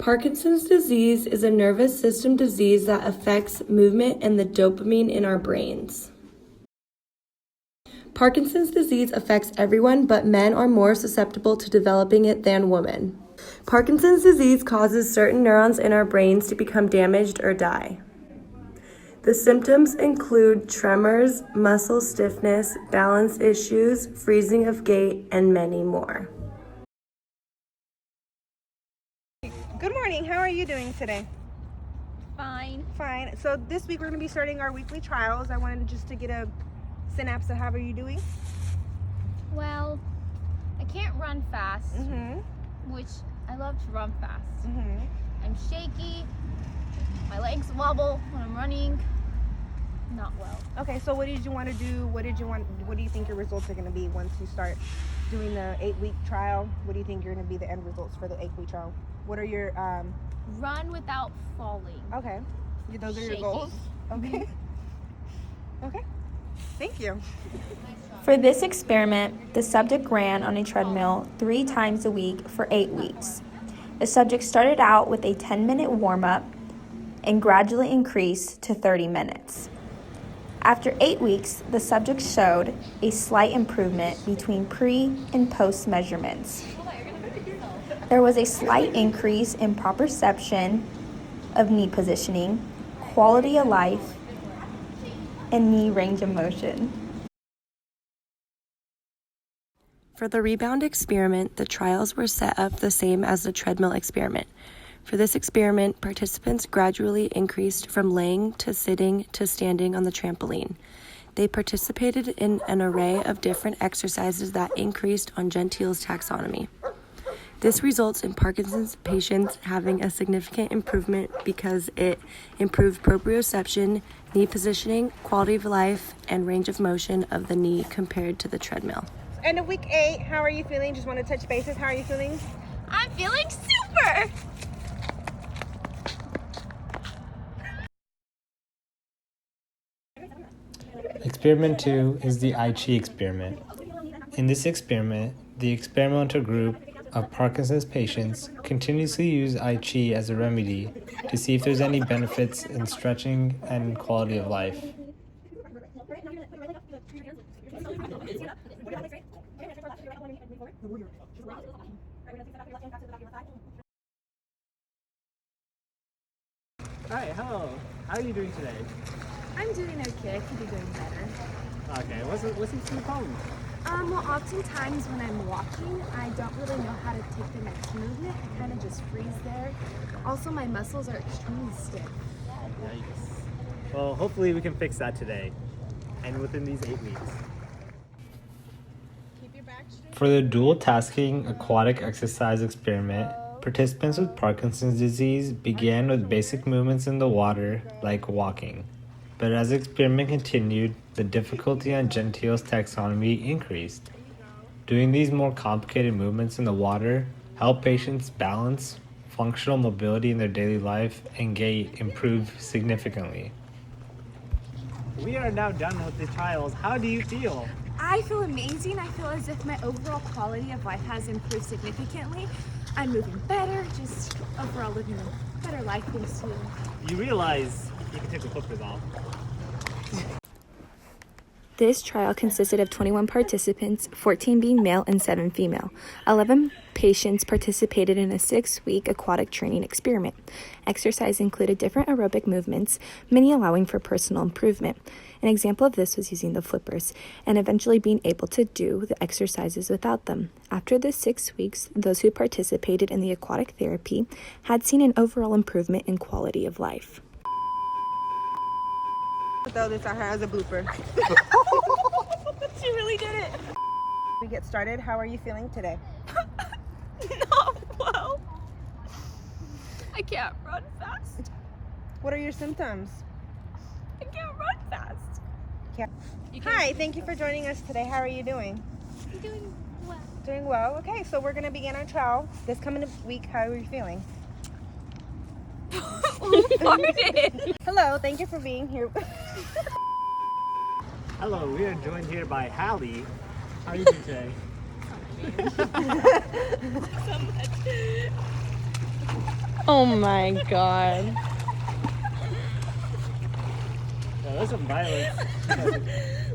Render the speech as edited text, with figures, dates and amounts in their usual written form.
Parkinson's disease is a nervous system disease that affects movement and the dopamine in our brains. Parkinson's disease affects everyone, but men are more susceptible to developing it than women. Parkinson's disease causes certain neurons in our brains to become damaged or die. The symptoms include tremors, muscle stiffness, balance issues, freezing of gait, and many more. Good morning. How are you doing today? Fine. Fine. So this week we're going to be starting our weekly trials. I wanted just to get a synapse of how are you doing? Well, I can't run fast, which I love to run fast. I'm shaky. My legs wobble when I'm running. Not well. Okay, so what did you want to do? What do you think your results are going to be once you start doing the 8-week trial? What do you think are going to be the end results for the 8-week trial? What are your Run without falling. Okay. Those are your Shaking. goals? Okay. Okay. Thank you. For this experiment, the subject ran on a treadmill 3 times a week for 8 weeks. The subject started out with a 10-minute warm-up and gradually increased to 30 minutes. After 8 weeks, the subject showed a slight improvement between pre- and post-measurements. There was a slight increase in proprioception of knee positioning, quality of life, and knee range of motion. For the rebound experiment, the trials were set up the same as the treadmill experiment. For this experiment, participants gradually increased from laying to sitting to standing on the trampoline. They participated in an array of different exercises that increased on Gentile's taxonomy. This results in Parkinson's patients having a significant improvement because it improved proprioception, knee positioning, quality of life, and range of motion of the knee compared to the treadmill. End of week 8, how are you feeling? Just want to touch bases. How are you feeling? I'm feeling super! Experiment 2 is the Aichi experiment. In this experiment, the experimental group of Parkinson's patients continuously use Aichi as a remedy to see if there's any benefits in stretching and quality of life. Hi, hello. How are you doing today? I'm doing okay. I could be doing better. Okay, what's the problem? Well, oftentimes when I'm walking, I don't really know how to take the next movement. I kind of just freeze there. Also, my muscles are extremely stiff. Yikes. Well, hopefully we can fix that today and within these 8 weeks. For the dual tasking aquatic exercise experiment, participants with Parkinson's disease began with basic movements in the water, like walking. But as the experiment continued, the difficulty on Gentile's taxonomy increased. Doing these more complicated movements in the water helped patients balance, functional mobility in their daily life, and gait improve significantly. We are now done with the trials. How do you feel? I feel amazing. I feel as if my overall quality of life has improved significantly. I'm moving better, just overall living a better life thanks to you. You realize you can take the flippers off. This trial consisted of 21 participants, 14 being male and 7 female. 11 patients participated in a 6-week aquatic training experiment. Exercise included different aerobic movements, many allowing for personal improvement. An example of this was using the flippers and eventually being able to do the exercises without them. After the 6 weeks, those who participated in the aquatic therapy had seen an overall improvement in quality of life. Throw this at her as a blooper. She really did it. We get started. How are you feeling today? Not well. I can't run fast. What are your symptoms? I can't run fast. Hi, thank you for joining us today. How are you doing? I'm doing well. Doing well. Okay, so we're going to begin our trial this coming week. How are you feeling? Hello, thank you for being here. Hello, we are joined here by Hallie. How are you doing today? So much. Oh my god. Yeah, there's some violence.